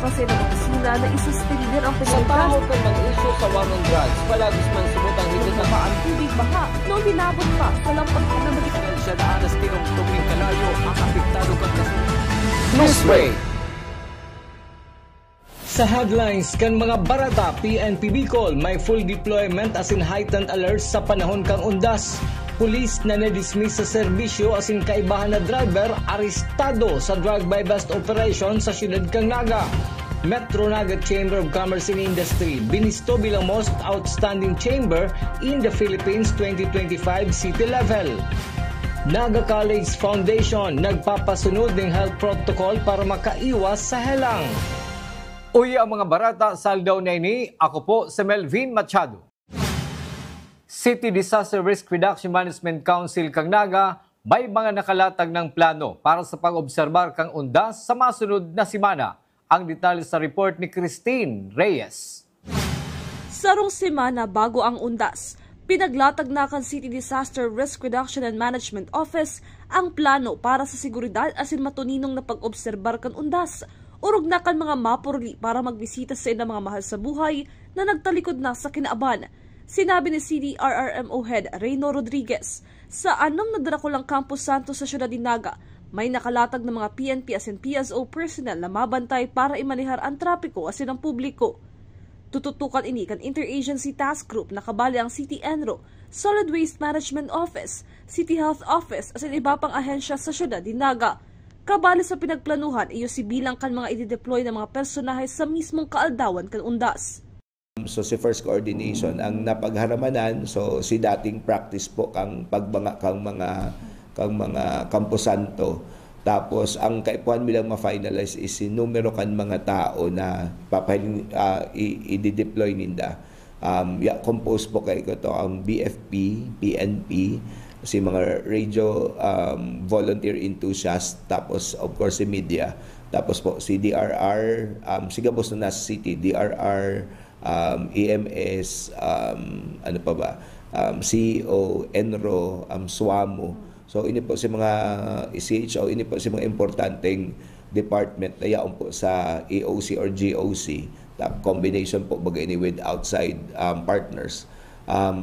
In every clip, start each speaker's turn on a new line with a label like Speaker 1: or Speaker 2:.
Speaker 1: kasi ng opisina na isuspender ang
Speaker 2: Sa
Speaker 1: penalidad.
Speaker 2: tao ka mag-issue sa war on drugs, palagis man subot ang higit na
Speaker 1: Ang tubig baha noong hinabot pa sa lampag na
Speaker 2: dahil siya na anas tirong tuming kalayo ang apektado kang kasunod.
Speaker 3: Newsbreak! Sa headlines kan mga barata, PNP Bicol may full deployment as in heightened alerts sa panahon kang undas. Pulis na na-dismiss sa serbisyo as in kaibahan na driver arestado sa drug buy bust operation sa siyudad kang Naga. Metro Naga Chamber of Commerce and Industry binisto bilang most outstanding chamber in the Philippines 2025 city level. Naga College Foundation nagpapasunod ng health protocol para makaiwas sa helang.
Speaker 4: Uy ang mga barata, saldaw na ini. Ako po si Melvin Machado. City Disaster Risk Reduction Management Council kang Naga may mga nakalatag ng plano para sa pag-obserbar kang undas sa masunod na simana. Ang detalye sa report ni Christine Reyes.
Speaker 1: Sarong semana bago ang undas, pinaglatag na kan City Disaster Risk Reduction and Management Office ang plano para sa seguridad asin matuninong na pag-obserbar kan undas. Urog na kan mga mapurli para magbisita sa ilang mga mahal sa buhay na nagtalikod na sa kinaaban. Sinabi ni CDRRMO Head Reyno Rodriguez, sa 6 na Draculang Campus Santos sa Siyudad de Naga, may nakalatag ng mga PNP asin PSO personnel na mabantay para imanihar ang trapiko asin ang publiko. Tututukan ini kan Interagency Task Group na kabali ang City Enro, Solid Waste Management Office, City Health Office asin iba pang ahensya sa Siyudad de Naga. Kabali sa pinagplanuhan, iyo si bilang kan mga i-deploy ng mga personahe sa mismong kaaldawan kan undas.
Speaker 5: So si first coordination ang napagharamanan, so si dating practice po kang pagbanga kang mga kampusanto. Tapos ang kaipuan bilang ma-finalize is si numero kan mga tao na i-deploy ninda. Compose po kay ko to ang BFP, PNP, si mga radio volunteer enthusiast, tapos of course si media, tapos po si DRR, sigabos na nasa city, DRR, EMS, ano pa ba, CEO, ENRO, SWAMO. So ini po si mga CHO, ini po si mga importanteng department na yaon po sa EOC or GOC, combination po bagay ni with outside partners.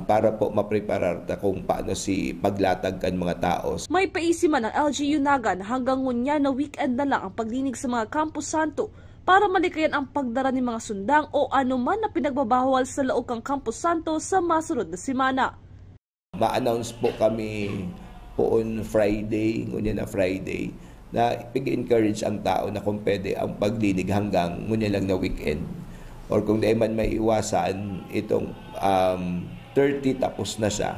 Speaker 5: Para po mapreparar ta kung paano si paglatag kan mga tao.
Speaker 1: May paisiman ang LGU Naga na hanggang ngunya na weekend na lang ang paglinig sa mga Campus Santo para malikayan ang pagdara ng mga sundang o anuman na pinagbabawal sa loob ng Campus Santo sa masunod na simana.
Speaker 5: Ma-announce po kami po on Friday, ngunya na Friday, na pig-encourage ang tao na kung pwede ang paglinig hanggang ngunya lang na weekend. Or kung di man may iwasan itong 30 tapos na siya.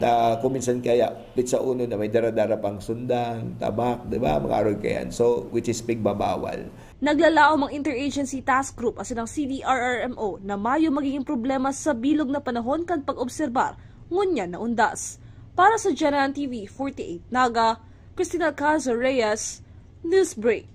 Speaker 5: Na kuminsan kaya pitsa uno na may dara-dara pang sundang, tabak, di ba? Mga araw kayan. So, which is pigbabawal.
Speaker 1: Naglalaom ang Interagency Task Group asin ang CDRRMO na mayo magiging problema sa bilog na panahon kan pag-obserbar ngunya na undas. Para sa General TV 48 Naga, Cristina Cazo Reyes, Newsbreak.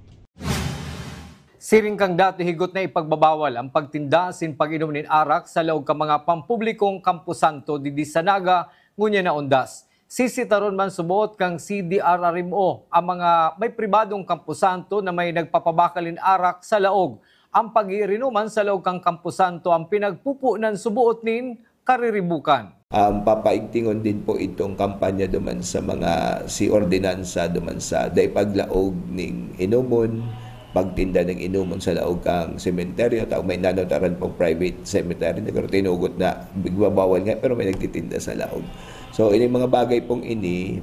Speaker 4: Siring kang dati higot na ipagbabawal ang pagtinda sin pag-inom nin arak sa loob ka mga pampublikong kampusanto di sa Naga ngunya na undas. Sisitaron man subuot kang CDRRMO ang mga may pribadong kampusanto na may nagpapabakalin arak sa laog. Ang pag-iinuman sa loob kang kampusanto ang pinagpupunan subuot nin kariribukan.
Speaker 5: Papaigtingon din po itong kampanya duman sa mga si ordinansa duman sa daipaglaog ning inumon, pagtinda ng inumon sa laog kang sementeryo, tao may nanotaran pong private cemetery na tinugot na bigbabawal nga pero may nagtitinda sa laog. So ini mga bagay pong ini.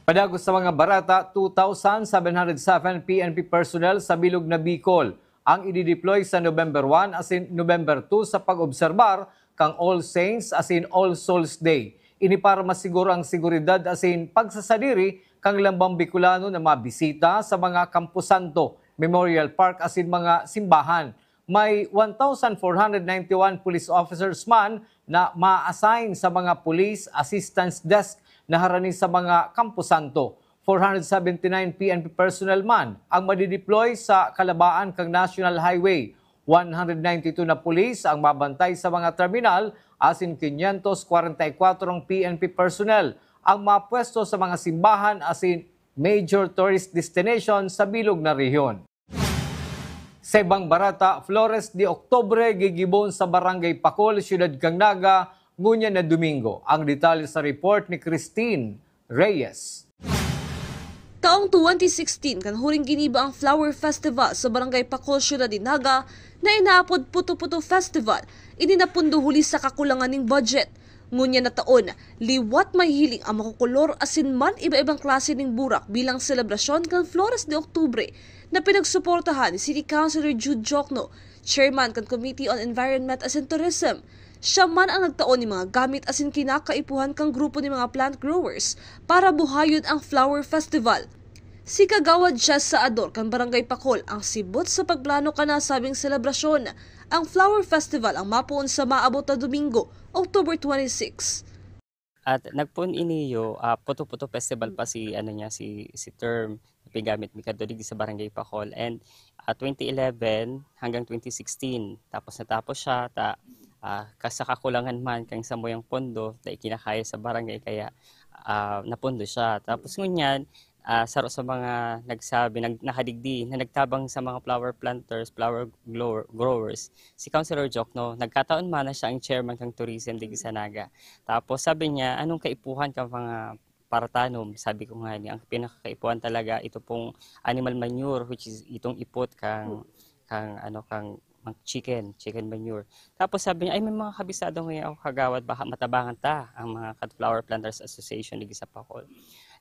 Speaker 4: Padagos sa mga barata, 2,707 PNP personnel sa bilog na Bicol ang i-deploy sa November 1 as in November 2 sa pag-obserbar kang All Saints as in All Souls Day. Ini para masiguro ang seguridad as in pagsasadiri kang lambang Bicolano na mabisita sa mga Camposanto, Memorial Park as in mga simbahan. May 1,491 police officers man na ma-assign sa mga police assistance desk na harani sa mga Camposanto. 479 PNP personnel man ang madideploy sa kalabaan kang National Highway. 192 na police ang mabantay sa mga terminal as in 544 PNP personnel ang mapwesto sa mga simbahan as in major tourist destination sa bilog na rehiyon. Sa ibang barata, Flores de Octubre gigibon sa Barangay Pacol, Ciudad Cagnaga, ngunya na Domingo. Ang detalye sa report ni Christine Reyes.
Speaker 1: Taong 2016, kan huring giniba ang Flower Festival sa Barangay Pacol, Ciudad Cagnaga na inaapod Puto-Puto Festival, ininapundo huli sa kakulangan ng budget. Ngunya na taon, liwat may hiling ang makukulor asin man iba-ibang klase ng burak bilang selebrasyon kan Flores de Octubre na pinagsuportahan ni City Councilor Jude Jokno, Chairman kan Committee on Environment asin Tourism. Siya man ang nagtaon ni mga gamit asin kinakaipuhan kang grupo ni mga plant growers para buhayon ang Flower Festival. Si Kagawad Jess Saador kan Barangay Pacol ang sibot sa pagplano ka nasabing selebrasyon. Ang Flower Festival ang mapuon sa maabot na Domingo, October 26.
Speaker 6: At nagpun iniyo Puto-Puto Festival pa si si term pigamit mi kadulig sa Barangay Pacol, and 2011 hanggang 2016 natapos siya sa kakulangan man kang samoyang pondo na ikinakaya sa barangay kaya napondo siya. Tapos ngunyan saro sa mga nakadigdi na nagtabang sa mga flower planters, flower growers, si Councilor Jokno, nagkataon man na siya ang chairman ng tourism di Gisanaga. Tapos sabi niya, anong kaipuhan ka mga paratanom? Sabi ko nga niya, ang pinakakaipuhan talaga ito pong animal manure, which is itong ipot kang chicken manure. Tapos sabi niya, ay may mga kabisado ngayon ako kagawad, baka matabangan ta ang mga Flower Planters Association ligi sa Pacol.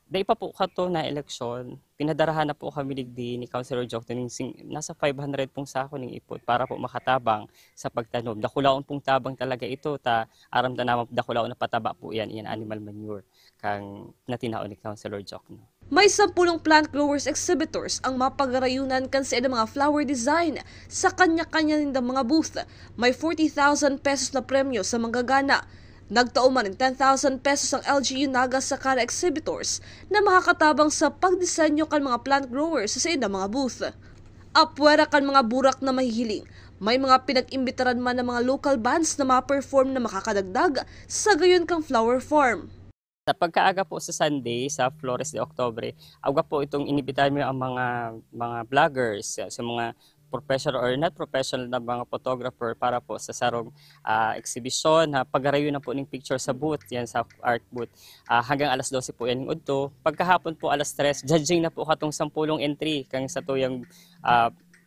Speaker 6: Dahil pa po kato na eleksyon, pinadarahan na po kami ligdi ni Councilor Jokno nasa 500 pong sako ng ipot para po makatabang sa pagtanom. Dakulaon pong tabang talaga ito, aram na naman dakulaon na pataba po yan animal manure kang natinaon ni Councilor Jokno.
Speaker 1: May 10 plant growers exhibitors ang mapagarayunan kan sa mga flower design sa kanya-kanya nindang mga booth. May 40,000 pesos na premyo sa manggagana. Nagtao man ng 10,000 pesos ang LGU Naga sa kada exhibitors na makakatabang sa pagdisenyo kan mga plant growers sa inang mga booth. Apwera kan mga burak na mahihiling, may mga pinag-imbitaran man ng mga local bands na ma-perform na makakadagdag sa gayon kang flower farm.
Speaker 6: Sa pagkaaga po sa Sunday, sa Flores de Octubre, aga po itong inibitahan mo ang mga vloggers, sa mga professional or not professional na mga photographer para po sa sarong exhibition na pagarayo na po ng picture sa booth, yan sa art booth. Hanggang alas 12 po yan yung udto. Pagkahapon po alas 3, judging na po katong 10 entry kang sa tuyang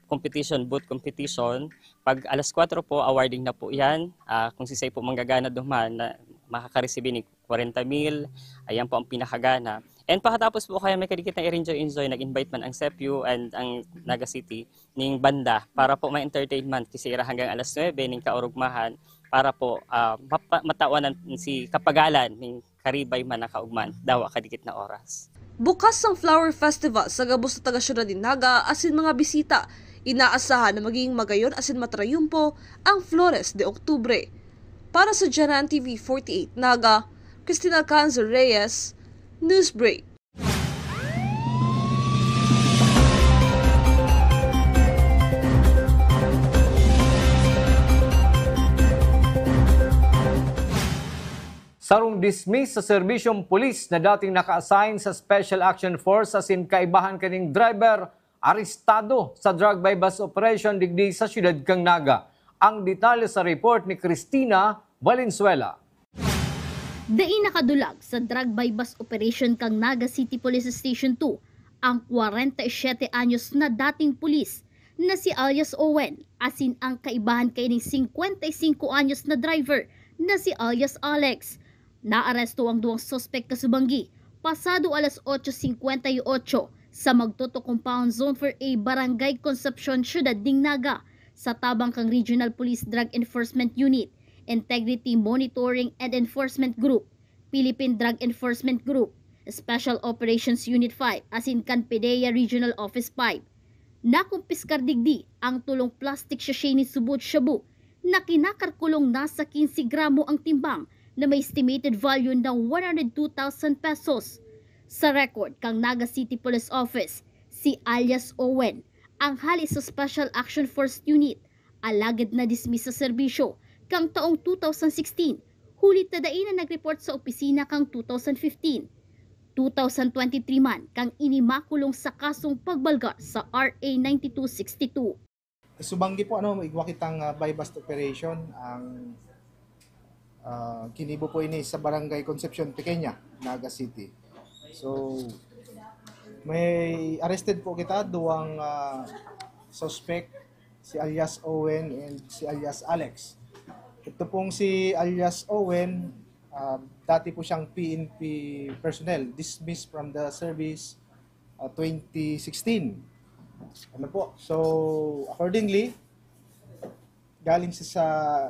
Speaker 6: competition, booth competition. Pag alas 4 po, awarding na po yan. Kung sisay po manggagana duman na makakareceive ni 40,000, ayan po ang pinakagana. And pagkatapos po kaya may kadikit na i-enjoy, nag-invite man ang CEPU and ang Naga City ning banda para po may entertainment kasi hanggang alas 9 ning kaurugmahan para po matawanan si kapagalan ning karibay man nakaugman dawa kadikit na oras.
Speaker 1: Bukas ang Flower Festival sa gabos na taga-Ciudad Cagnaga asin mga bisita. Inaasahan na magiging magayon asin matrayumpo ang Flores de Octubre. Para sa Janan TV 48 Naga, Cristina Canzo Reyes, Newsbreak.
Speaker 4: Sarong dismiss sa serbisyong pulis na dating naka-assign sa Special Action Force asin kaibahan kaning driver, arestado sa drug by bus operation digdi sa Ciudad Cagnaga. Ang detalye sa report ni Cristina Valenzuela.
Speaker 7: Dai nakadulag sa drug by bus operation kang Naga City Police Station 2 ang 47 anyos na dating pulis na si alias Owen asin ang kaibahan kay ni 55 anyos na driver na si alias Alex. Naaresto ang duwang suspect kasubanggi pasado alas 8:58 sa Magtoto Compound Zone for A Barangay Concepcion, Ciudad Cagnaga sa tabang kang Regional Police Drug Enforcement Unit, Integrity Monitoring and Enforcement Group, Philippine Drug Enforcement Group, Special Operations Unit 5 asin kan PDEA Regional Office 5. Nakumpiskar digdi ang tulong plastic sachet ni subot shabu na kinakarkulong nasa 15 gramo ang timbang na may estimated value ng 102,000 pesos. Sa record kang Naga City Police Office, si alias Owen ang hali sa Special Action Force Unit, alagad na dismiss sa serbisyo kang taong 2016, hulit na dain na nag-report sa opisina kang 2015. 2023 man kang inimakulong sa kasong pagbalgar sa RA 9262.
Speaker 8: Subanggi po, igwa kitang buy-bust operation ang kinibo po ini sa Barangay Concepcion Pequeña, Naga City. So, may arrested po kita, duwang suspect, si alias Owen and si alias Alex. Ito pong si alias Owen, dati po siyang PNP personnel, dismissed from the service 2016. Ano po? So, accordingly, galing siya sa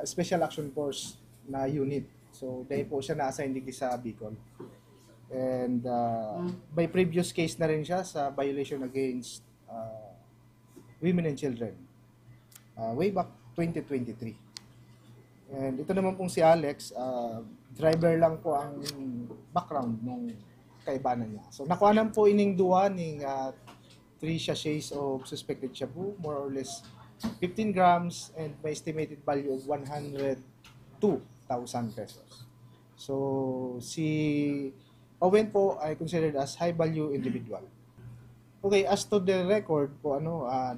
Speaker 8: Special Action Force na unit. So, dahil po siya na-assign digdi sa Bicol. And by previous case na rin siya sa violation against women and children. Way back 2023. And ito naman pong si Alex, driver lang po ang background ng kaibanan niya. So, nakuhanan po ining duwa ng 3 sachets of suspected shabu, more or less 15 grams, and may estimated value of 102,000 pesos. So, si Owen po ay considered as high-value individual. Okay, as to the record po,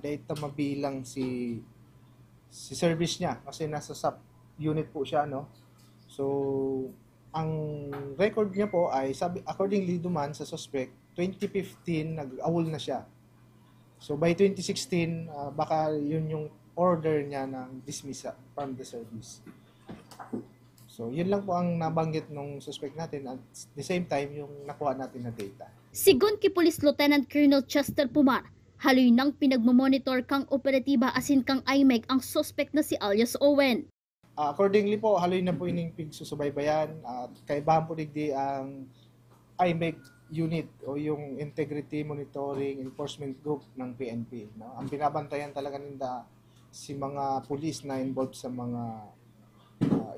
Speaker 8: dahil mabilang si service niya, kasi nasa sub-unit po siya, So, ang record niya po ay, accordingly duman sa suspect, 2015, nag-awol na siya. So, by 2016, baka yun yung order niya ng dismissal from the service. So, yun lang po ang nabanggit ng suspect natin at the same time, yung nakuha natin na data.
Speaker 7: Sigon kay Police Lieutenant Colonel Chester Pumar, haloy nang pinagmamonitor kang operatiba asin kang IMEG ang suspect na si alias Owen.
Speaker 8: Accordingly po, haloy na po ining pigsusubaybayan at kaibahan po digdi ang IMEG unit o yung Integrity Monitoring Enforcement Group ng PNP. Ang binabantayan talaga nila si mga pulis na involved sa mga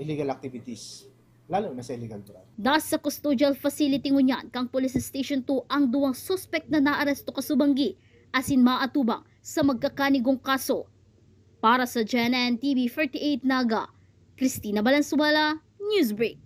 Speaker 8: illegal activities, lalo na sa illegal drug.
Speaker 7: Das sa custodial facility ngunyan kang Police Station 2 ang duwang suspect na naaresto kasubanggi asin maatubang sa magkakanigong kaso. Para sa GNN TV 48 Naga, Cristina Balansuela, Newsbreak.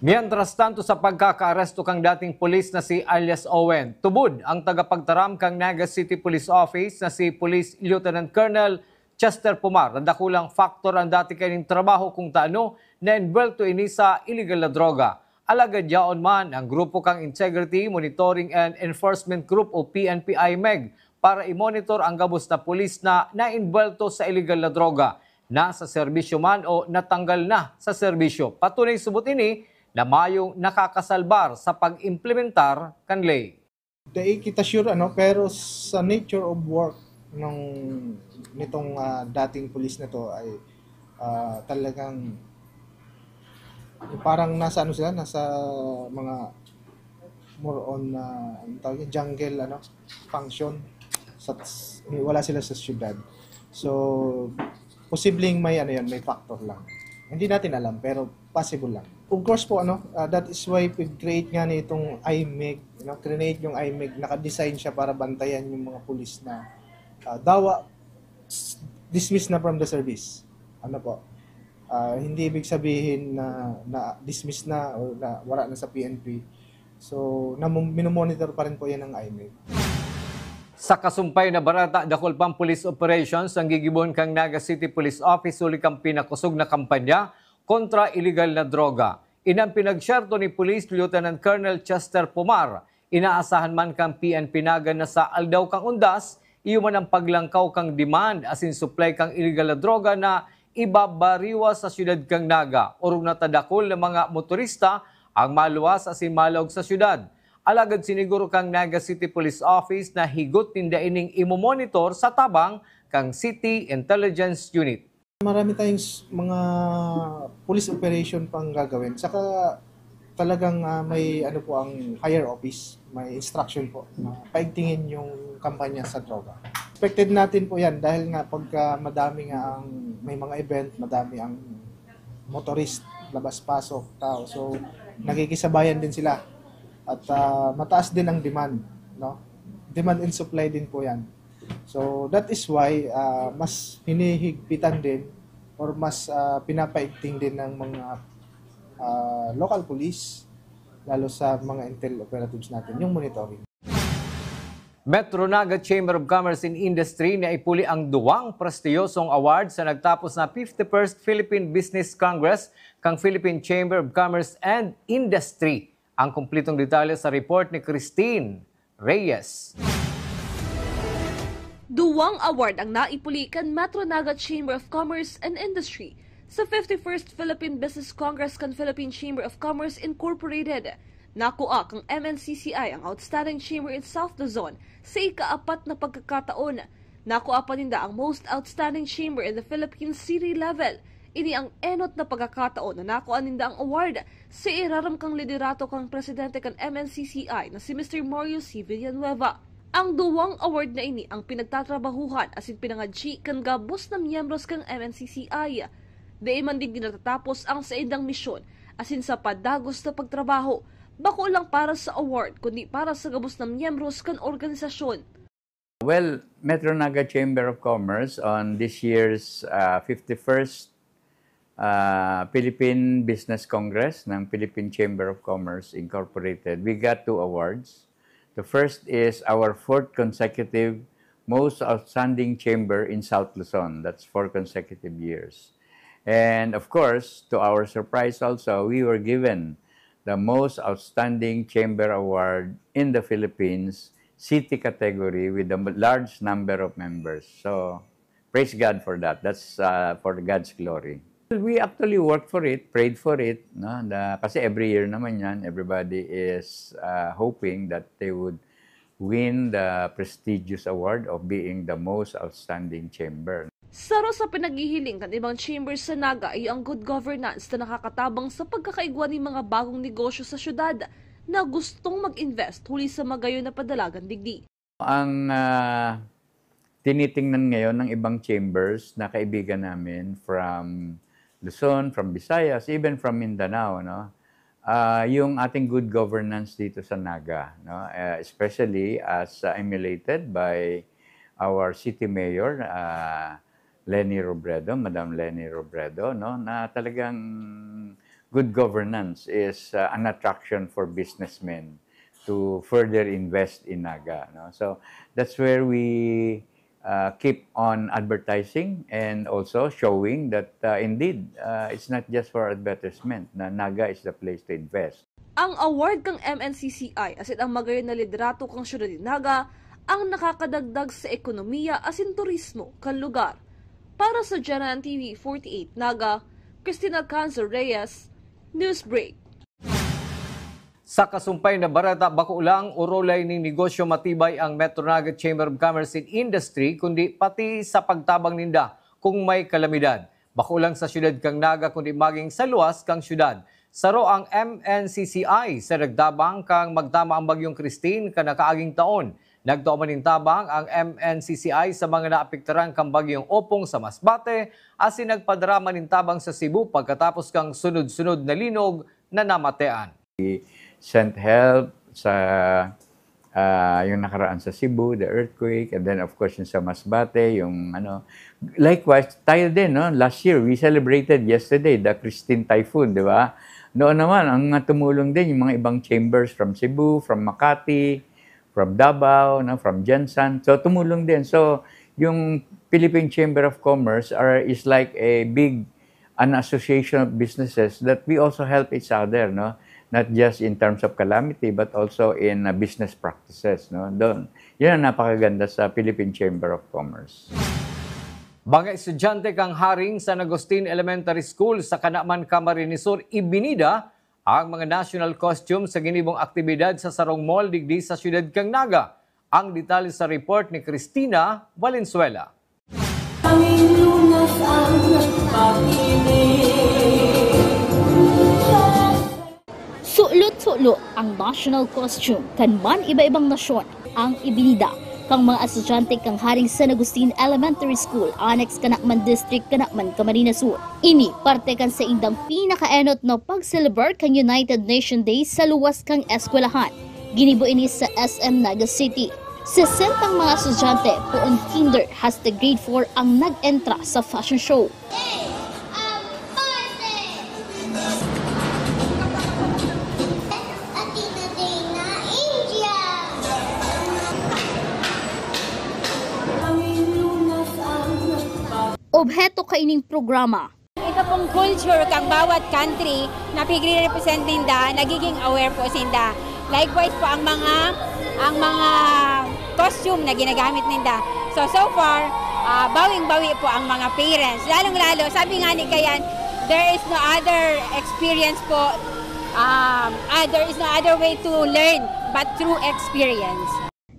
Speaker 4: Mientras tanto sa pagkakaaresto kang dating pulis na si alias Owen, tubod ang tagapagtaram kang Naga City Police Office na si Police Lieutenant Colonel Chester Pumar. Nadakulang faktor ang dati kaning trabaho kung taano na involved ini sa illegal na droga. Alagad yaon man ang grupo kang Integrity Monitoring and Enforcement Group o PNP-IMEG para i-monitor ang gabos na pulis na na-involved sa illegal na droga, nasa serbisyo man o natanggal na sa serbisyo. Patunay subot ini na mayong nakakasalbar sa pag-implementar kan ley.
Speaker 8: Dahil kita sure pero sa nature of work nitong dating pulis na to ay talagang parang nasa sila, nasa mga more on jungle function. Wala sila sa syudad. So posibleng may may factor lang. Hindi natin alam pero possible lang. Of course po that is why we create nga nitong IMEG, create yung IMEG, naka-design siya para bantayan yung mga pulis na dismissed na from the service. Hindi ibig sabihin na dismissed na o na wala na sa PNP. So minomonitor pa rin po yan ng IMEG.
Speaker 4: Sa kasumpay na barata, dakol pang police operations ang gigibon kang Naga City Police Office uli kang pinakusog na kampanya kontra illegal na droga. Inang pinagsyerto ni Police Lieutenant Colonel Chester Pumar, inaasahan man kang PNP Naga na sa aldaw kang undas, iuman ang paglangkaw kang demand asin supply kang illegal na droga na ibabariwa sa syudad kang Naga. Urong natadakol ng mga motorista ang maluwas asin malawag sa syudad. Alagad siniguro kang Naga City Police Office na higot tinda ining imomonitor sa tabang kang City Intelligence Unit.
Speaker 8: Marami tayong mga police operation pang gagawin. Saka talagang may po ang higher office, may instruction po na paigtingin yung kampanya sa droga. Expected natin po yan dahil nga pagka madami nga may mga event, madami ang motorist, labas-pasok, tao. So nakikisabayan din sila. At mataas din ang demand, Demand and supply din po yan. So that is why mas hinihigpitan din or mas pinapaigting din ng mga local police, lalo sa mga intel operatives natin, yung monitoring.
Speaker 4: Metro Naga Chamber of Commerce and Industry na ipuli ang duwang prestiyosong award sa nagtapos na 51st Philippine Business Congress kang Philippine Chamber of Commerce and Industry. Ang kumplitong detalye sa report ni Christine Reyes.
Speaker 1: Duwang award ang naipuli kan Metro Naga Chamber of Commerce and Industry sa 51st Philippine Business Congress kan Philippine Chamber of Commerce Incorporated. Nakuha kang MNCCI ang Outstanding Chamber in South Luzon sa ika-4 na pagkakataon. Nakuha pa ninda ang Most Outstanding Chamber in the Philippines City level. Ini ang enot na pagkakataon na nakuha ninda ang award sa iraram kang liderato kang presidente kan MNCCI na si Mr. Mario C. Villanueva. Ang duwang award na ini ang pinagtatrabahuhan asin pinangadji kan gabos na miyembros kang MNCCI. Di man din natatapos ang sa indang misyon asin sa padagos na pagtrabaho. Bako lang para sa award, kundi para sa gabos ng miyembros kan organisasyon.
Speaker 9: Well, Metro Naga Chamber of Commerce on this year's 51st Philippine Business Congress ng Philippine Chamber of Commerce Incorporated, we got 2 awards. The first is our 4th consecutive Most Outstanding Chamber in South Luzon. That's 4 consecutive years. And of course, to our surprise also, we were given the Most Outstanding Chamber Award in the Philippines, city category with a large number of members. So, praise God for that. That's for God's glory. We actually worked for it, prayed for it. No? Kasi every year naman yan, everybody is hoping that they would win the prestigious award of being the Most Outstanding Chamber.
Speaker 1: Saro sa pinaghihiling kan ibang chambers sa Naga ay ang good governance na nakakatabang sa pagkakaigwa ng mga bagong negosyo sa syudad na gustong mag-invest huli sa magayon na padalagan digdi.
Speaker 9: Ang tinitingnan ngayon ng ibang chambers na kaibigan namin from Luzon, from Visayas, even from Mindanao, no? Yung ating good governance dito sa Naga, no? Especially as emulated by our city mayor, Leni Robredo, Madam Leni Robredo, no, na talagang good governance is an attraction for businessmen to further invest in Naga. No? So that's where we keep on advertising and also showing that indeed it's not just for advertisement, na Naga is the place to invest.
Speaker 1: Ang award kang MNCCI asin ang magayon na liderato kang syudad ni Naga ang nakakadagdag sa ekonomiya asin turismo kan lugar. Para sa Janan TV 48 Naga, Christina Canzo Reyes, Newsbreak.
Speaker 4: Sa kasumpay na barata, bako lang urolay ng negosyo matibay ang Metro Naga Chamber of Commerce and Industry, kundi pati sa pagtabang ninda kung may kalamidad. Bako lang sa syudad kang Naga, kundi maging sa luwas kang syudad. Saro ang MNCCI sa nagtabang kang magtama ang bagyong Christine kanakaaging taon. Nagtuo maning tabang ang MNCCI sa mga naapekturan kang bagyong Opong sa Masbate asin nagpadrama nin tabang sa Cebu pagkatapos kang sunod-sunod na linog na namatean.
Speaker 9: We sent help sa yung nakaraan sa Cebu, the earthquake, and then of course yung sa Masbate, yung ano. Likewise, tayo din, no? Last year, we celebrated yesterday the Christine Typhoon, di ba? Noon naman, ang tumulong din yung mga ibang chambers from Cebu, from Makati, from Davao, no, from Jensan. So tumulong din. So yung Philippine Chamber of Commerce is like a big an association of businesses that we also help each other, no? Not just in terms of calamity but also in business practices, no? Doon. Yan ang napakaganda sa Philippine Chamber of Commerce.
Speaker 4: Mga estudyante kang haring San Agustin Elementary School sa Kanaman, Camarines Sur ibinida ang mga national costume sa ginibong aktibidad sa Sarong Mall digdi sa siyudad kang Naga. Ang detalye sa report ni Cristina Valenzuela.
Speaker 7: Sulot-sulot ang national costume kanman iba-ibang nasyon ang ibinida kang mga estudyante kang haring San Agustin Elementary School, Annex Canacman District, Canacman, Camarines Sur. Ini parte kan sa indang pinakaenot no pag-celebrate kang United Nations Day sa luwas kang eskwelahan. Ginibo ini sa SM Naga City. 60 mga estudyante poon kinder hasta grade 4 ang nag-entra sa fashion show. Obheto kaining programa.
Speaker 10: Ito pong culture kang bawat country na pigre-represent ninda, nagiging aware po sinda. Likewise po ang mga costume na ginagamit ninda. So far, bawing-bawi po ang mga parents. Lalong-lalo, sabi nga ni Kayan, there is no other experience po, there is no other way to learn but through experience.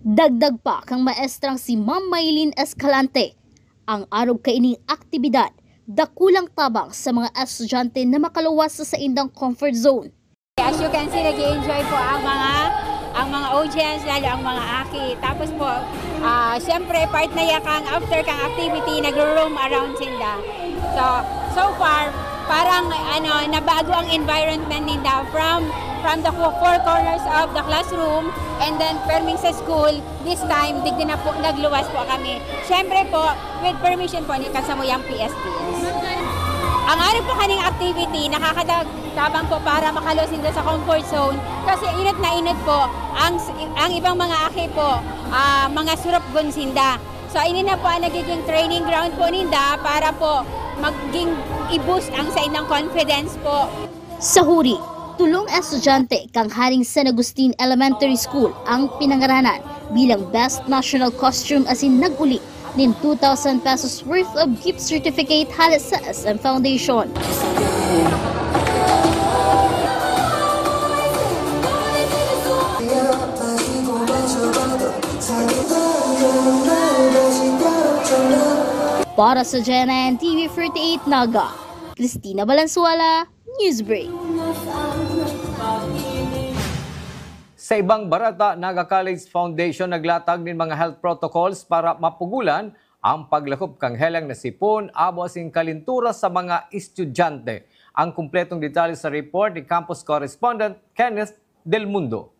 Speaker 7: Dagdag pa kang maestrang si Ma'am Maylin Escalante, ang arog kaining aktibidad dakulang tabang sa mga estudyante na makaluwas sa indang comfort zone.
Speaker 10: As you can see, nag-enjoy po ang mga audience, lalo ang mga aki. Tapos po, siyempre part na yakang after kang activity, nag-roam around sila. So far, parang nabago ang environment nila from the four corners of the classroom and then perming sa school. This time, digdi na po, nagluwas po kami. Siyempre po, with permission po ni Kasamuyang PSTS. Ang araw po kaning activity, nakakatabang po para makalos nila sa comfort zone kasi init na init po ang ibang mga aki po, mga surap gunsinda. So ini na po ang nagiging training ground po ninda para po maging i-boost ang sa inyong confidence po.
Speaker 7: Sa huri, tulong estudyante kang Haring San Agustin Elementary School ang pinangaranan bilang Best National Costume asin nag-uli nin 2,000 pesos worth of gift certificate halos sa SM Foundation. Para sa GNN TV 48 Naga, Cristina Valenzuela, Newsbreak.
Speaker 4: Sa ibang barata, Naga College Foundation naglatag ng mga health protocols para mapugulan ang paglakop kang helang na sipon, abo asing kalintura sa mga estudyante. Ang kumpletong detalye sa report ni campus correspondent Kenneth Del Mundo.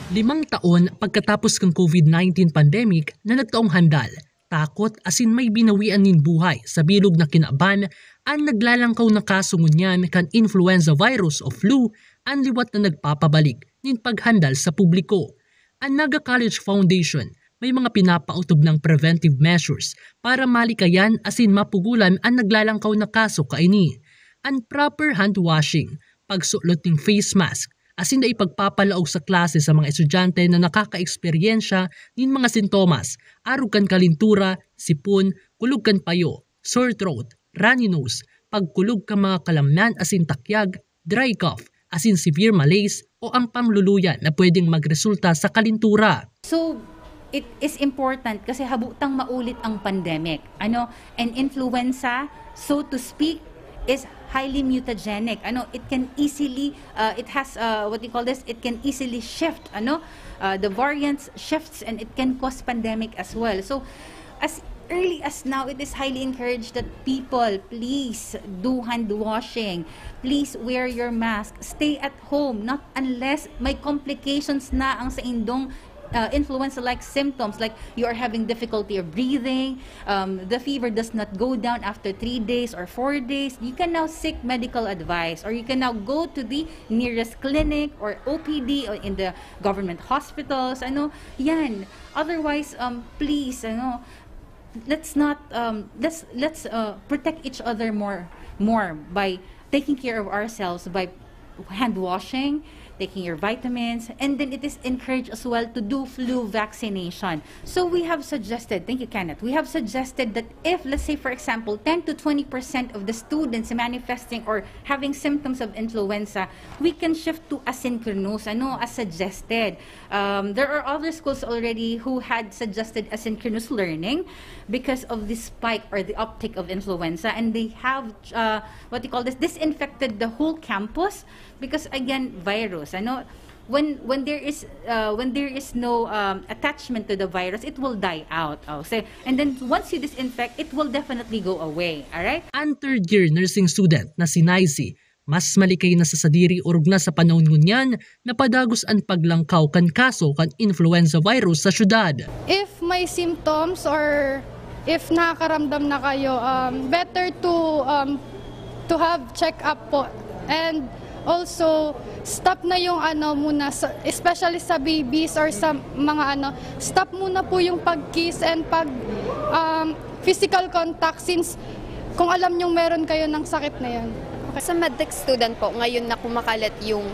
Speaker 11: 5 taon pagkatapos ng COVID-19 pandemic na nagtaong handal, takot asin may binawian nin buhay sa bilog na kinaban ang naglalangkaw na kaso ngunyan kan influenza virus o flu ang liwat na nagpapabalik nin paghandal sa publiko. Ang Naga College Foundation may mga pinapautob ng preventive measures para malikayan asin mapugulan ang naglalangkaw na kaso kaini. Ang proper hand washing, pagsulot ng face mask, asin na ipagpapalaog sa klase sa mga estudyante na nakaka-eksperyensya nin mga sintomas, arugan kalintura, sipon, kulugan payo, sore throat, runny nose, pagkulog ka mga kalamnan asin takyag, dry cough, asin severe malaise o ang pangluluya na pwedeng magresulta sa kalintura.
Speaker 12: So, it is important kasi habutang maulit ang pandemic. And influenza, so to speak, is highly mutagenic. It can easily, it has, it can easily shift. The variants shifts and it can cause pandemic as well. So, as early as now, it is highly encouraged that people, please do hand washing. Please wear your mask. Stay at home, not unless may complications na ang sa indong influenza-like symptoms, like you are having difficulty of breathing, the fever does not go down after 3 days or 4 days. You can now seek medical advice, or you can now go to the nearest clinic or OPD or in the government hospitals. Yan. Otherwise, please, let's not let's protect each other more by taking care of ourselves by hand washing, taking your vitamins, and then it is encouraged as well to do flu vaccination. So we have suggested, thank you Kenneth, we have suggested that if, let's say for example, 10 to 20% of the students manifesting or having symptoms of influenza, we can shift to asynchronous, as suggested. There are other schools already who had suggested asynchronous learning because of the spike or the uptick of influenza, and they have disinfected the whole campus because again, virus. When there is no attachment to the virus, it will die out. And then once you disinfect, it will definitely go away. Alright?
Speaker 11: Ang third year nursing student na si Naisi, mas malikay na sa sadiri urog na sa panahon ngunyan na padagos ang paglangkaw kan kaso kan influenza virus sa syudad.
Speaker 13: If may symptoms or if nakakaramdam na kayo, better to have check-up po. And also, stop na yung muna, especially sa babies or sa mga stop muna po yung pag-kiss and physical contact since kung alam nyong meron kayo ng sakit na yan. Okay.
Speaker 14: Sa medtech student po, ngayon na kumakalat yung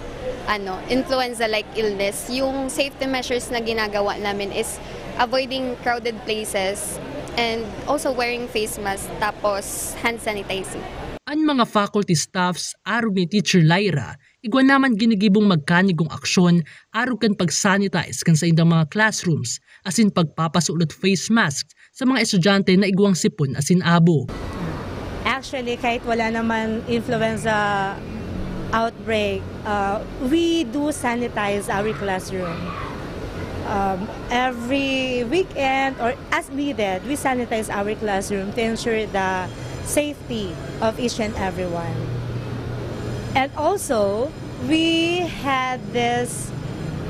Speaker 14: influenza-like illness, yung safety measures na ginagawa namin is avoiding crowded places and also wearing face mask tapos hand sanitizing.
Speaker 11: Ang mga faculty staffs arog ni Teacher Lyra, igwa naman ginigibong magkanigong aksyon arog kan pag-sanitize kan sa indang mga classrooms asin pagpapasulot face mask sa mga estudyante na igwang sipon asin abo.
Speaker 15: Actually, kahit wala naman influenza outbreak, we do sanitize our classroom. Every weekend or as needed, we sanitize our classroom to ensure the safety of each and everyone. And also, we had this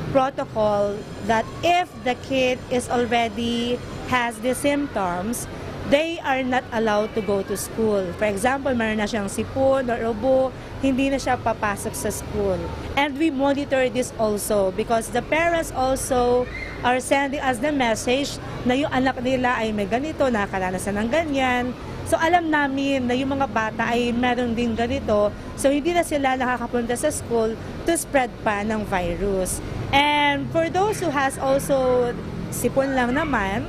Speaker 15: protocol that if the kid is already has the symptoms, they are not allowed to go to school. For example, meron na siyang sipon or ubo, hindi na siya papasok sa school. And we monitor this also because the parents also are sending us the message na yung anak nila ay may ganito, nakaranasan ng ganyan. So alam namin na yung mga bata ay meron din ganito, so hindi na sila nakakapunta sa school to spread pa ng virus. And for those who has also sipon lang naman,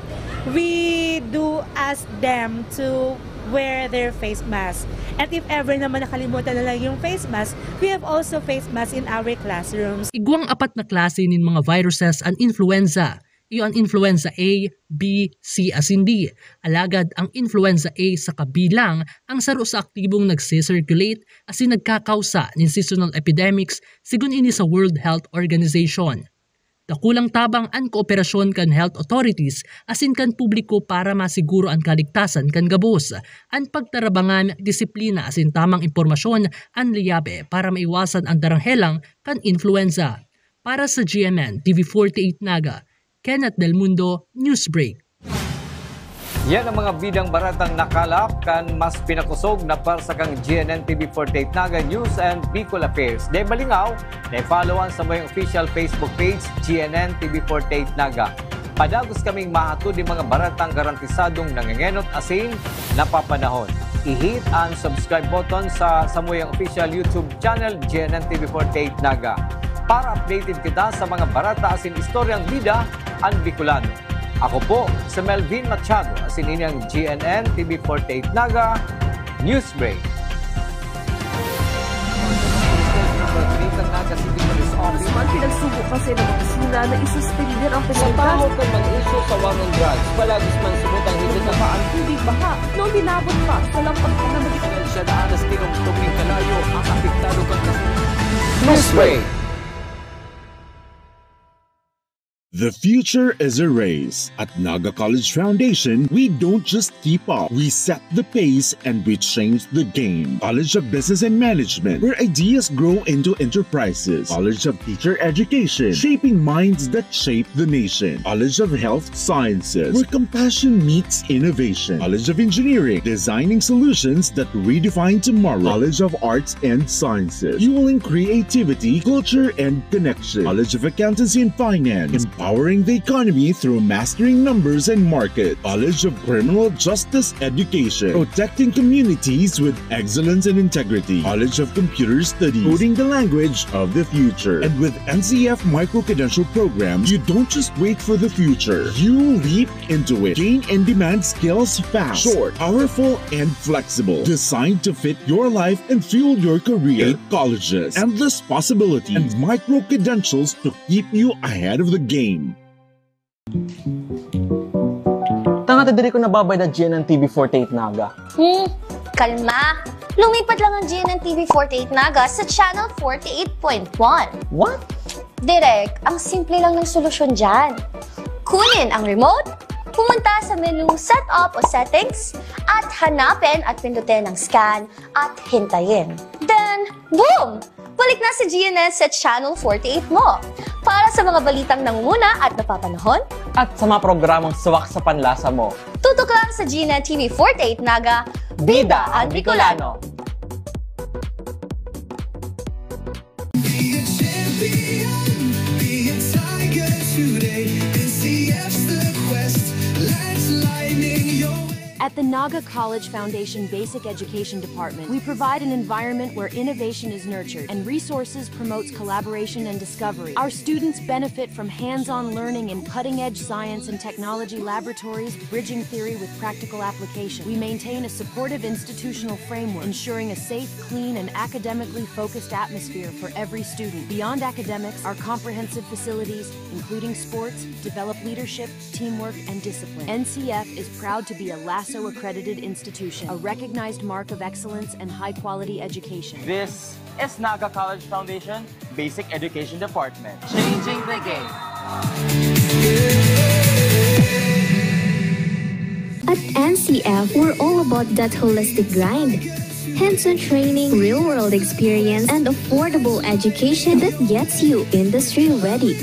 Speaker 15: we do ask them to wear their face mask. And if ever naman nakalimutan na lang yung face mask, we have also face mask in our classrooms.
Speaker 11: Igwang apat na klase nin mga viruses ang influenza. Iyon ang influenza A, B, C asin D. Alagad ang influenza A sa kabilang ang saro sa aktibong nagse-circulate asin nagkakausa ng seasonal epidemics sigun ini sa World Health Organization. Dakulang tabang ang kooperasyon kan health authorities asin kan publiko para masiguro ang kaligtasan kan gabos, ang pagtarabangan, disiplina asin tamang impormasyon ang liyabe para maiwasan ang daranghelang kan influenza. Para sa GMN TV48 Naga, Kenneth Del Mundo, Newsbreak.
Speaker 4: Yan ang mga bidang baratang nakalap kan mas pinakusog na para sa kang GNN TV48 Naga News and Bicol Affairs. Dahil malingaw, na-followan sa mayong official Facebook page GNN TV48 Naga. Padagos kaming mahatod ng mga baratang garantisadong nangangenot asin napapanahon. I-hit ang subscribe button sa mayong official YouTube channel GNN TV48 Naga para updated kita sa mga barata asin istoryang bida ang Bicolano. Ako po si Melvin Machado, asin inyong GNN TV48 Naga Newsbreak.
Speaker 1: Pinagsubo kasi ng mga sila na isuspindir ang
Speaker 3: Sa tao kang mag-iso sa warong drugs, palagis man sumutang higit na
Speaker 1: ang tubig baha noong binabot pa sa lampag na magiging.
Speaker 2: Siya daan na tingong tubig kalayo ang apektado kang
Speaker 4: Newsbreak.
Speaker 16: The future is a race. At Naga College Foundation, we don't just keep up. We set the pace and we change the game. College of Business and Management, where ideas grow into enterprises. College of Teacher Education, shaping minds that shape the nation. College of Health Sciences, where compassion meets innovation. College of Engineering, designing solutions that redefine tomorrow. College of Arts and Sciences, fueling creativity, culture, and connection. College of Accountancy and Finance, empowering the economy through mastering numbers and markets. College of Criminal Justice Education, protecting communities with excellence and integrity. College of Computer Studies, coding the language of the future. And with NCF micro-credential programs, you don't just wait for the future, you leap into it. Gain and demand skills fast, short, powerful, and flexible. Designed to fit your life and fuel your career. 8 colleges, endless possibilities, and micro-credentials to keep you ahead of the game.
Speaker 17: Tanga diri ko nababay na GNN TV48 Naga.
Speaker 18: Kalma! Lumipat lang ang GNN TV48 Naga sa Channel 48.1.
Speaker 17: What?
Speaker 18: Direk, ang simple lang ng solusyon dyan. Kunin ang remote, pumunta sa menu Setup o Settings, at hanapin at pindutin ang Scan at hintayin. Then, boom! Balik na si GNN sa Channel 48 mo. Para sa mga balitang nangunguna at napapanahon.
Speaker 17: At sa mga programang suwak sa panlasa mo.
Speaker 18: Tutok lang sa GNN TV48 Naga, Bida ang Bicolano.
Speaker 19: At the Naga College Foundation Basic Education Department, we provide an environment where innovation is nurtured and resources promotes collaboration and discovery. Our students benefit from hands-on learning in cutting-edge science and technology laboratories, bridging theory with practical application. We maintain a supportive institutional framework, ensuring a safe, clean, and academically focused atmosphere for every student. Beyond academics, our comprehensive facilities, including sports, develop leadership, teamwork, and discipline. NCF is proud to be a LASSO accredited institution, a recognized mark of excellence and high-quality education.
Speaker 20: This is Naga College Foundation Basic Education Department. Changing the game.
Speaker 21: At NCF, we're all about that holistic grind. Hands-on training, real-world experience, and affordable education that gets you industry ready.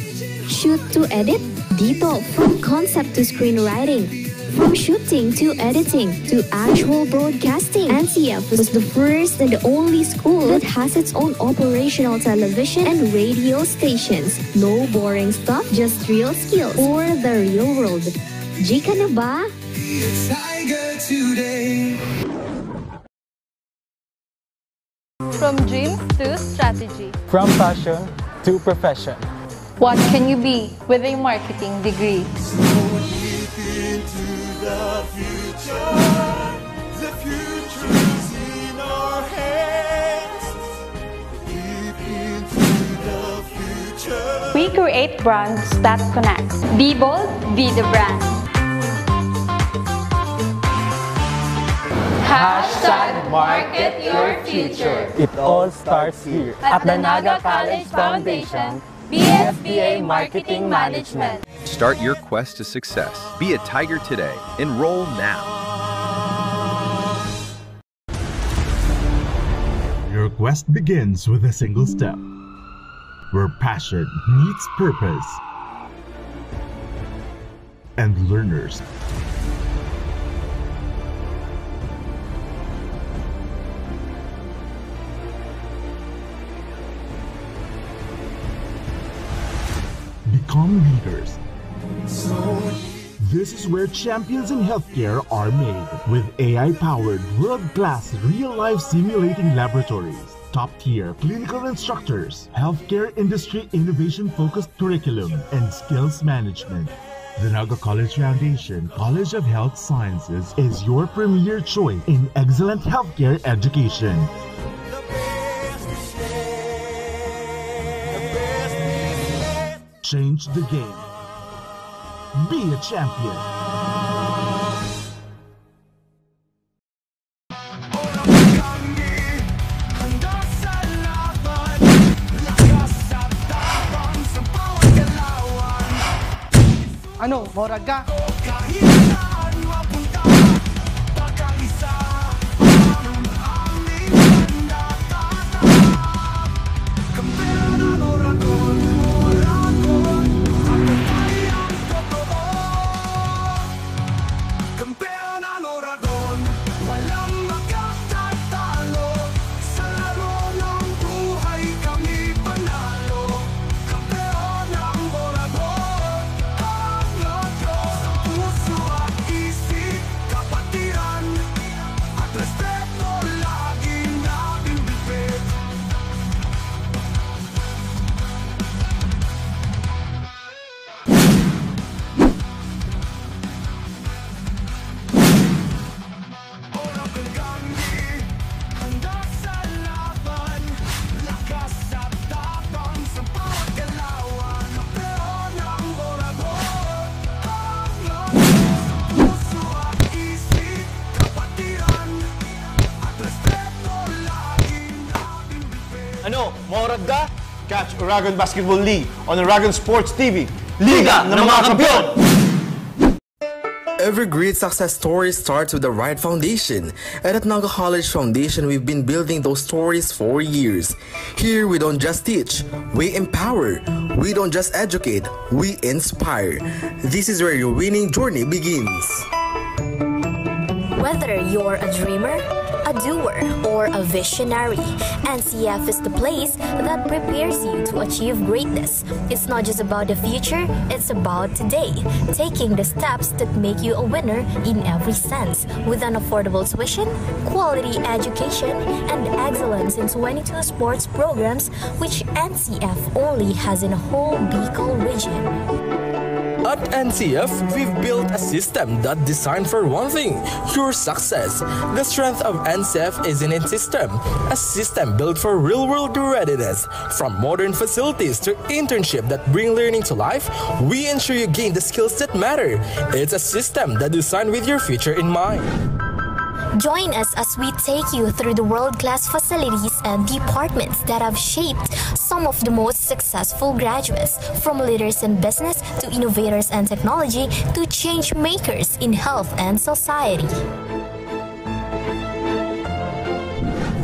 Speaker 21: Shoot to edit, dito from concept to screenwriting. From shooting to editing to actual broadcasting, NCF was the first and the only school that has its own operational television and radio stations. No boring stuff, just real skills for the real world. Jika na ba?
Speaker 22: From dreams to strategy.
Speaker 23: From passion to profession.
Speaker 22: What can you be with a marketing degree?
Speaker 24: The future is in our hands. Deep into the future.
Speaker 22: We create brands that connect. Be bold, be the brand.
Speaker 23: Hashtag market your future. It all starts here
Speaker 22: At the Naga College Foundation, BSBA Marketing Management.
Speaker 25: Start your quest to success. Be a Tiger today. Enroll now.
Speaker 16: Your quest begins with a single step, where passion meets purpose, and learners become leaders. This is where champions in healthcare are made, with AI-powered, world-class, real-life simulating laboratories, top-tier clinical instructors, healthcare industry innovation-focused curriculum, and skills management. The Naga College Foundation College of Health Sciences is your premier choice in excellent healthcare education. Change the game. Be a champion.
Speaker 20: Ano, morag ka?
Speaker 24: Ano, morag ka? Catch Uragon Basketball League on Uragon Sports TV. Liga ng mga Kampiyon!
Speaker 26: Every great success story starts with the right foundation. And at Naga College Foundation, we've been building those stories for years. Here, we don't just teach, we empower. We don't just educate, we inspire. This is where your winning journey begins.
Speaker 18: Whether you're a dreamer,
Speaker 5: a doer, or a visionary, NCF is the place that prepares you to achieve greatness. It's not just about the future, it's about today, taking the steps that make you a winner in every sense, with an affordable tuition, quality education, and excellence in 22 sports programs, which NCF only has in a whole Bicol region.
Speaker 26: At NCF, we've built a system that's designed for one thing, your success. The strength of NCF is in its system, a system built for real-world readiness. From modern facilities to internship that bring learning to life, we ensure you gain the skills that matter. It's a system that's designed with your future in mind.
Speaker 5: Join us as we take you through the world-class facilities and departments that have shaped some of the most successful graduates, from leaders in business to innovators and technology to change makers in health and society.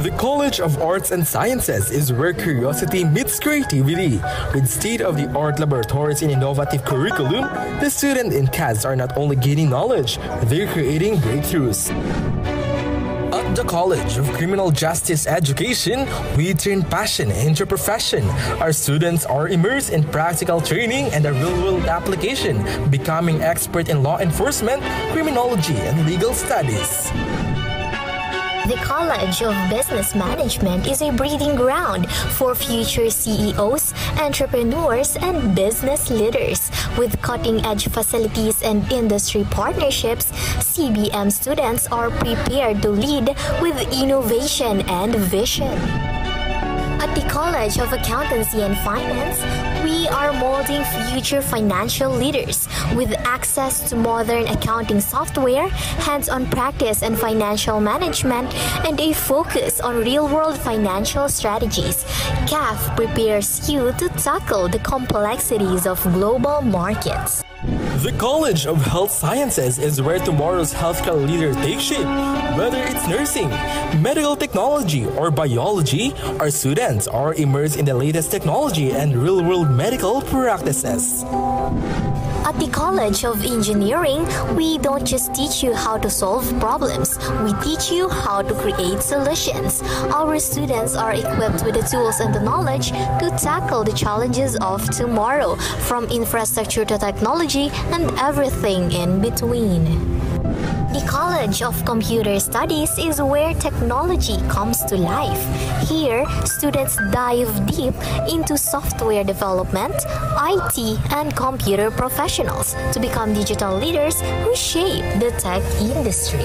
Speaker 26: The College of Arts and Sciences is where curiosity meets creativity. With state-of-the-art laboratories and innovative curriculum, the students in CAS are not only gaining knowledge, they're creating breakthroughs. At the College of Criminal Justice Education, we turn passion into profession. Our students are immersed in practical training and a real-world application, becoming expert in law enforcement, criminology, and legal studies.
Speaker 5: The College of Business Management is a breeding ground for future CEOs, entrepreneurs, and business leaders. With cutting-edge facilities and industry partnerships, CBM students are prepared to lead with innovation and vision. At the College of Accountancy and Finance, we are molding future financial leaders with access to modern accounting software, hands-on practice and financial management, and a focus on real-world financial strategies. CAF prepares you to tackle the complexities of global markets.
Speaker 26: The College of Health Sciences is where tomorrow's healthcare leader takes shape. Whether it's nursing, medical technology, or biology, our students are immersed in the latest technology and real-world medical practices.
Speaker 5: At the College of Engineering, we don't just teach you how to solve problems, we teach you how to create solutions. Our students are equipped with the tools and the knowledge to tackle the challenges of tomorrow, from infrastructure to technology and everything in between. The College of Computer Studies is where technology comes to life. Here, students dive deep into software development, IT, and computer professionals to become digital leaders who shape the tech industry.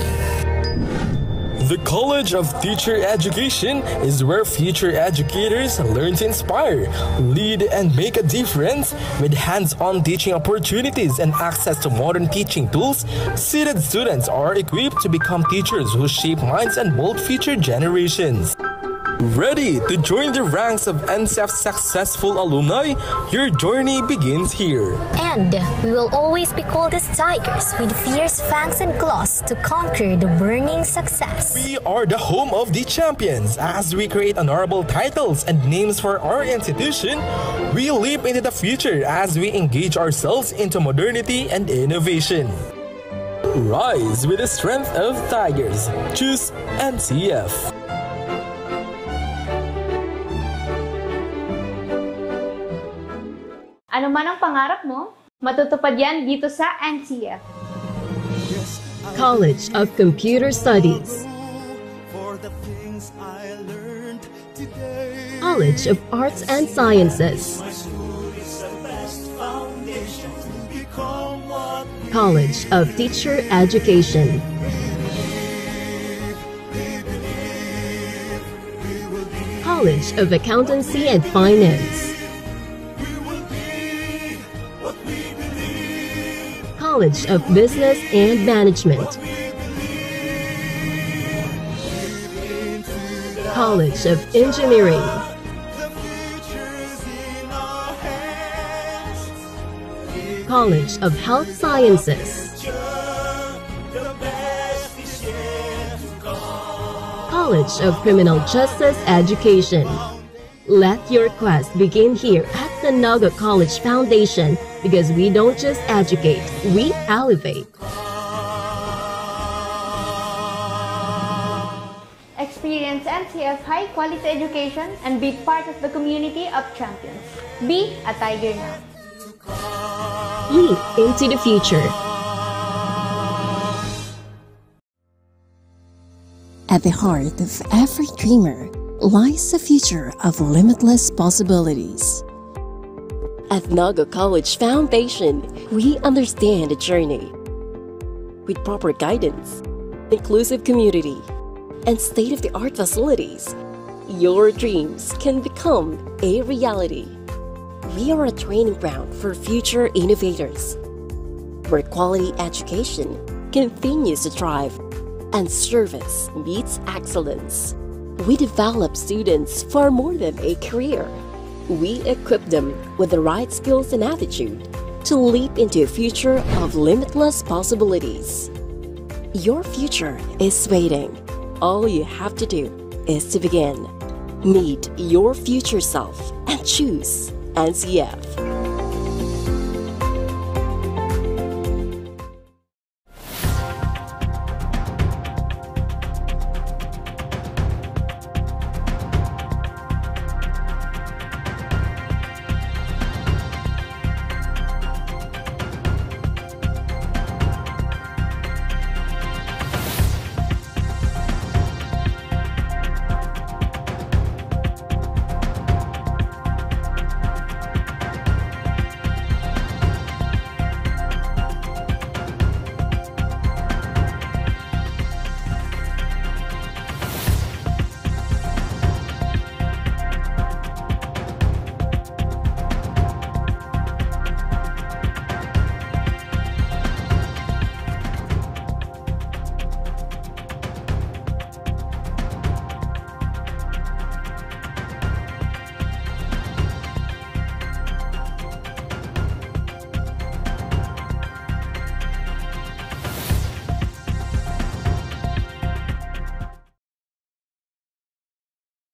Speaker 26: The College of Teacher Education is where future educators learn to inspire, lead, and make a difference. With hands-on teaching opportunities and access to modern teaching tools, seated students are equipped to become teachers who shape minds and mold future generations. Ready to join the ranks of NCF's successful alumni? Your journey begins here.
Speaker 5: And we will always be called as tigers with fierce fangs and claws to conquer the burning success.
Speaker 26: We are the home of the champions. As we create honorable titles and names for our institution, we leap into the future as we engage ourselves into modernity and innovation. Rise with the strength of tigers. Choose NCF.
Speaker 6: Ano man ang pangarap mo, matutupad yan dito sa NCF.
Speaker 7: College of Computer Studies, College of Arts and Sciences, College of Teacher Education, College of Accountancy and Finance, College of Business and Management, College of Engineering, College of Health Sciences, College of Criminal Justice Education. Let your quest begin here at the Naga College Foundation, because we don't just educate, we elevate.
Speaker 6: experience NCF high-quality education and be part of the community of champions. Be a Tiger now.
Speaker 7: Leap into the future.
Speaker 8: At the heart of every dreamer lies the future of limitless possibilities.
Speaker 7: At Naga College Foundation, we understand the journey. With proper guidance, inclusive community, and state-of-the-art facilities, your dreams can become a reality. We are a training ground for future innovators, where quality education continues to thrive and service meets excellence. We develop students for more than a career. We equip them with the right skills and attitude to leap into a future of limitless possibilities. Your future is waiting. All you have to do is to begin. Meet your future self and choose NCF.